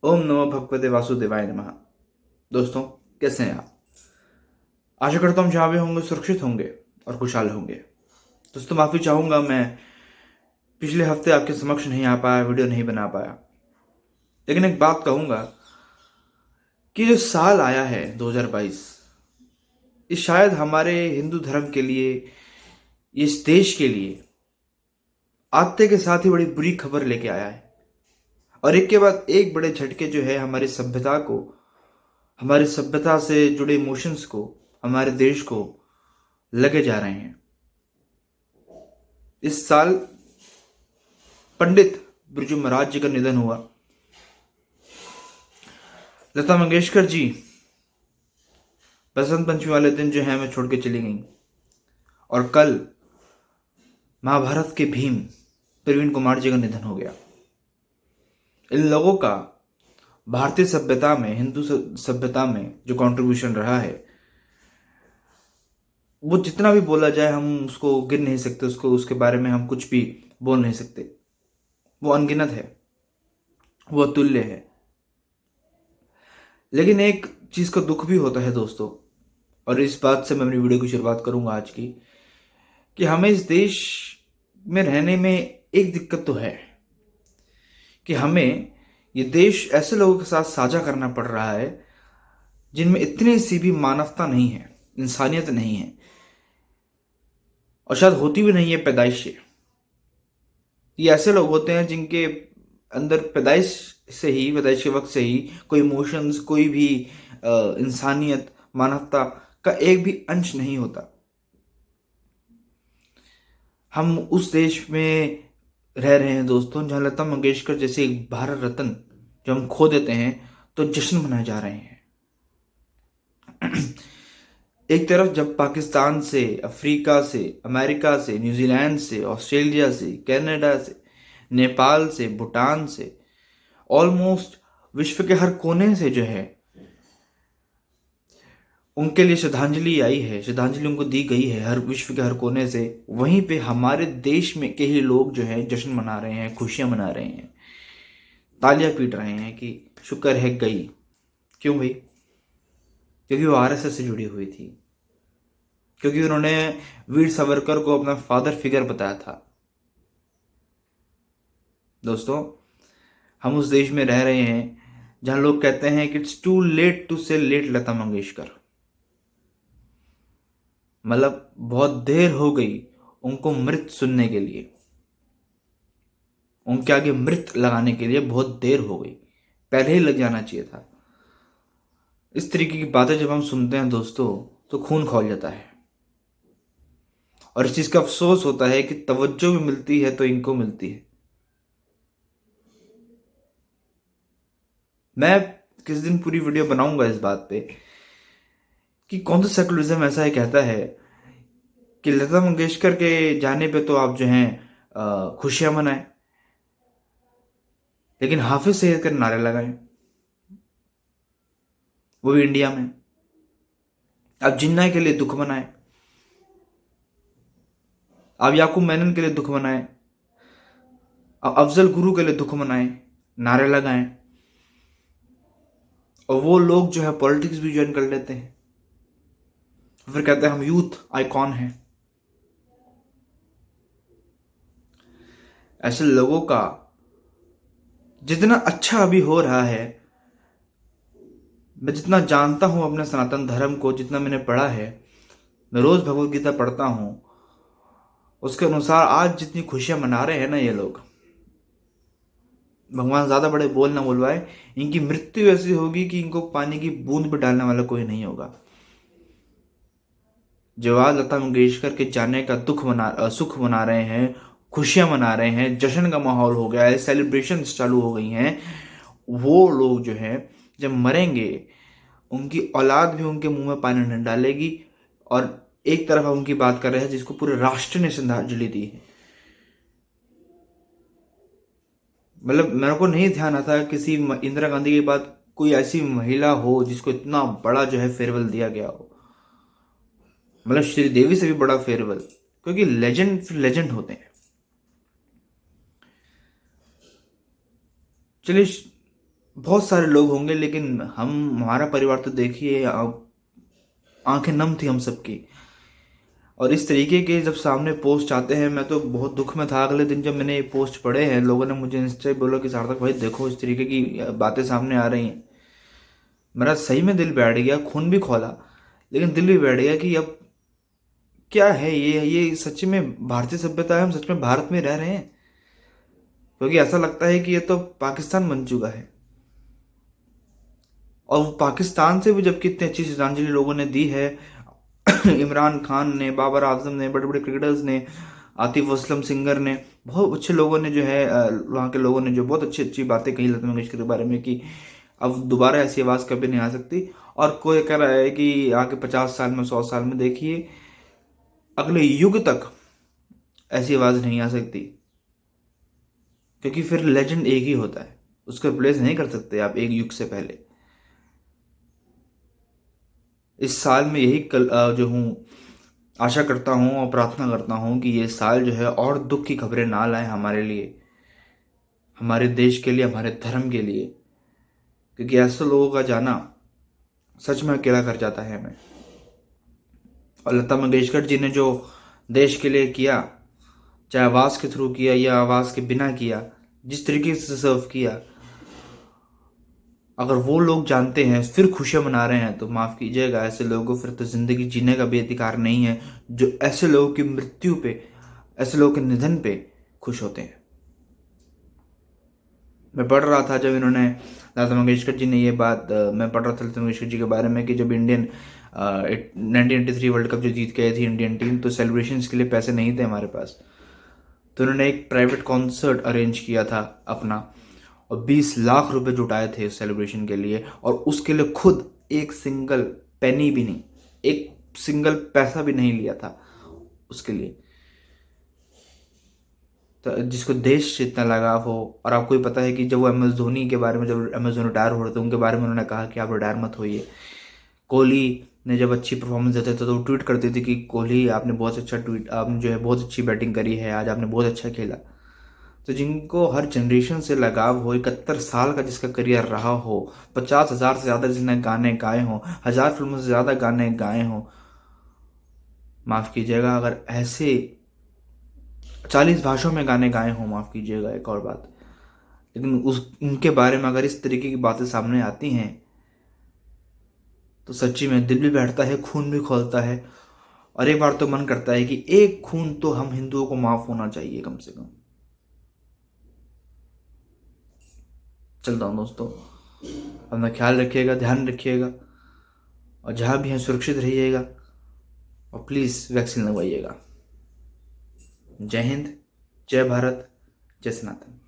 ओम नमो भगवते वासुदेवाय नमः। दोस्तों, कैसे हैं आप? आशा करता हूँ जहाँ भी होंगे सुरक्षित होंगे और खुशहाल होंगे। दोस्तों, माफ़ी चाहूँगा, मैं पिछले हफ्ते आपके समक्ष नहीं आ पाया, वीडियो नहीं बना पाया। लेकिन एक बात कहूँगा कि जो साल आया है 2022, ये शायद हमारे हिंदू धर्म के लिए, इस देश के लिए आते के साथ ही बड़ी बुरी खबर लेके आया है। और एक के बाद एक बड़े झटके जो है हमारी सभ्यता को, हमारी सभ्यता से जुड़े इमोशंस को, हमारे देश को लगे जा रहे हैं। इस साल पंडित बिरजू महाराज जी का निधन हुआ। लता मंगेशकर जी बसंत पंचमी वाले दिन जो है हमें छोड़ के चली गई। और कल महाभारत के भीम प्रवीण कुमार जी का निधन हो गया। इन लोगों का भारतीय सभ्यता में, हिंदू सभ्यता में जो कंट्रीब्यूशन रहा है, वो जितना भी बोला जाए हम उसको गिन नहीं सकते। उसके बारे में हम कुछ भी बोल नहीं सकते। वो अनगिनत है, वो अतुल्य है। लेकिन एक चीज का दुख भी होता है दोस्तों, और इस बात से मैं अपनी वीडियो की शुरुआत करूंगा आज की, कि हमें इस देश में रहने में एक दिक्कत तो है कि हमें ये देश ऐसे लोगों के साथ साझा करना पड़ रहा है जिनमें इतनी सी भी मानवता नहीं है, इंसानियत नहीं है, और शायद होती भी नहीं है पैदाइश से। ये ऐसे लोग होते हैं जिनके अंदर पैदाइश के वक्त से ही कोई इमोशंस, कोई भी इंसानियत, मानवता का एक भी अंश नहीं होता। हम उस देश में रह रहे हैं दोस्तों जहां लता मंगेशकर जैसे एक भारत रत्न जो हम खो देते हैं तो जश्न मनाए जा रहे हैं। एक तरफ जब पाकिस्तान से, अफ्रीका से, अमेरिका से, न्यूजीलैंड से, ऑस्ट्रेलिया से, कनाडा से, नेपाल से, भूटान से, ऑलमोस्ट विश्व के हर कोने से जो है उनके लिए श्रद्धांजलि आई है, श्रद्धांजलि उनको दी गई है हर विश्व के हर कोने से, वहीं पे हमारे देश में के ही लोग जो है जश्न मना रहे हैं, खुशियां मना रहे हैं, तालियां पीट रहे हैं कि शुक्र है गई। क्यों भाई? क्योंकि वो आरएसएस से जुड़ी हुई थी, क्योंकि उन्होंने वीर सावरकर को अपना फादर फिगर बताया था। दोस्तों, हम उस देश में रह रहे हैं जहां लोग कहते हैं कि इट्स टू लेट टू से लेट लता मंगेशकर। मतलब बहुत देर हो गई उनको मृत सुनने के लिए, उनके आगे मृत लगाने के लिए बहुत देर हो गई, पहले ही लग जाना चाहिए था। इस तरीके की बातें जब हम सुनते हैं दोस्तों तो खून खौल जाता है, और इस चीज का अफसोस होता है कि तवज्जो भी मिलती है तो इनको मिलती है। मैं किस दिन पूरी वीडियो बनाऊंगा इस बात पे कि कौन सा सेकुलरिज्म ऐसा है कहता है कि लता मंगेशकर के जाने पे तो आप जो हैं खुशियां मनाएं, लेकिन हाफिज सईद के नारे लगाएं, वो भी इंडिया में। आप जिन्ना के लिए दुख मनाएं, आप याकूब मेनन के लिए दुख मनाएं, आप अफजल गुरु के लिए दुख मनाएं, नारे लगाएं, और वो लोग जो है पॉलिटिक्स भी ज्वाइन कर लेते हैं, फिर कहते हैं हम यूथ आइकॉन हैं। ऐसे लोगों का जितना अच्छा अभी हो रहा है, मैं जितना जानता हूं अपने सनातन धर्म को, जितना मैंने पढ़ा है, मैं रोज भगवत गीता पढ़ता हूं, उसके अनुसार आज जितनी खुशियां मना रहे हैं ना ये लोग, भगवान ज्यादा बड़े बोल ना बोलवाए, इनकी मृत्यु ऐसी होगी कि इनको पानी की बूंद भी डालने वाला कोई नहीं होगा। जो आज लता मंगेशकर के जाने का सुख मना रहे हैं, खुशियां मना रहे हैं, जश्न का माहौल हो गया है, सेलिब्रेशन चालू हो गई हैं, वो लोग जो हैं जब मरेंगे उनकी औलाद भी उनके मुंह में पानी नहीं डालेगी। और एक तरफ हम उनकी बात कर रहे हैं जिसको पूरे राष्ट्र ने श्रद्धांजलि दी है। मतलब मेरे को नहीं ध्यान आता किसी इंदिरा गांधी के बाद कोई ऐसी महिला हो जिसको इतना बड़ा जो है फेयरवेल दिया गया हो। मतलब श्रीदेवी से भी बड़ा फेयरवेल, क्योंकि लेजेंड फिर लेजेंड होते हैं। चलिए, बहुत सारे लोग होंगे, लेकिन हमारा परिवार तो देखिए, आंखें नम थी हम सबकी। और इस तरीके के जब सामने पोस्ट आते हैं, मैं तो बहुत दुख में था अगले दिन जब मैंने ये पोस्ट पढ़े हैं। लोगों ने मुझे इंस्टा पे बोला कि सार्थक भाई देखो इस तरीके की बातें सामने आ रही हैं। मेरा सही में दिल बैठ गया, खून भी खौला, लेकिन दिल भी बैठ गया कि अब क्या है ये सच में भारतीय सभ्यता है? हम सच में भारत में रह रहे हैं? क्योंकि ऐसा लगता है कि ये तो पाकिस्तान बन चुका है। और वो पाकिस्तान से भी जबकि इतनी अच्छी श्रद्धांजलि लोगों ने दी है, इमरान खान ने, बाबर आजम ने, बड़े बड़े क्रिकेटर्स ने, आतिफ असलम सिंगर ने, बहुत अच्छे लोगों ने जो है वहाँ के लोगों ने जो बहुत अच्छी अच्छी बातें कही लता मंगेशकर के बारे में कि अब दोबारा ऐसी आवाज़ कभी नहीं आ सकती। और कोई कह रहा है कि आगे 50 साल में, 100 साल में देखिए, अगले युग तक ऐसी आवाज़ नहीं आ सकती, क्योंकि फिर लेजेंड एक ही होता है, उसको रिप्लेस नहीं कर सकते आप एक युग से पहले। इस साल में यही जो हूँ आशा करता हूँ और प्रार्थना करता हूँ कि ये साल जो है और दुख की खबरें ना लाए हमारे लिए, हमारे देश के लिए, हमारे धर्म के लिए। क्योंकि ऐसे लोगों का जाना सच में अकेला कर जाता है हमें। और लता मंगेशकर जी ने जो देश के लिए किया, चाहे आवाज़ के थ्रू किया या आवाज़ के बिना किया, जिस तरीके से सर्व किया, अगर वो लोग जानते हैं फिर खुशियां मना रहे हैं तो माफ़ कीजिएगा, ऐसे लोगों को फिर तो ज़िंदगी जीने का भी अधिकार नहीं है, जो ऐसे लोगों की मृत्यु पे, ऐसे लोगों के निधन पे खुश होते हैं। मैं पढ़ रहा था जब इन्होंने, लता मंगेशकर जी ने ये बात, मैं पढ़ रहा था लता मंगेशकर जी के बारे में कि जब इंडियन 1983 वर्ल्ड कप जो जीत गई थी इंडियन टीम, तो सेलिब्रेशन के लिए पैसे नहीं थे हमारे पास, तो उन्होंने एक प्राइवेट कॉन्सर्ट अरेंज किया था अपना, और 20 लाख रुपए जुटाए थे सेलिब्रेशन के लिए, और उसके लिए खुद एक सिंगल पेनी भी नहीं, एक सिंगल पैसा भी नहीं लिया था उसके लिए। तो जिसको देश से इतना लगाव हो, और आपको ही पता है कि जब वो एम एस धोनी के बारे में, जब एम एस धोनी रिटायर हो रहे थे, उनके बारे में उन्होंने कहा कि आप रिटायर मत होइए। कोहली ने जब अच्छी परफॉर्मेंस देते थे तो वो ट्वीट करते थे कि कोहली आपने बहुत अच्छा ट्वीट, आपने जो है बहुत अच्छी बैटिंग करी है, आज आपने बहुत अच्छा खेला। तो जिनको हर जनरेशन से लगाव हो, 71 साल का जिसका करियर रहा हो, 50,000 से ज़्यादा जिसने गाने गाए हों, 1000 फिल्मों से ज़्यादा गाने गाए हों, माफ़ कीजिएगा अगर ऐसे 40 भाषाओं में गाने गाए हों, माफ़ कीजिएगा एक और बात, लेकिन उनके बारे में अगर इस तरीके की बातें सामने आती हैं तो सच्ची में दिल भी बैठता है, खून भी खौलता है। और एक बार तो मन करता है कि एक खून तो हम हिंदुओं को माफ़ होना चाहिए कम से कम। चलता हूँ दोस्तों, अपना ख्याल रखिएगा, ध्यान रखिएगा, और जहाँ भी हैं सुरक्षित रहिएगा, और प्लीज़ वैक्सीन लगवाइएगा। जय हिंद, जय भारत, जय सनातन।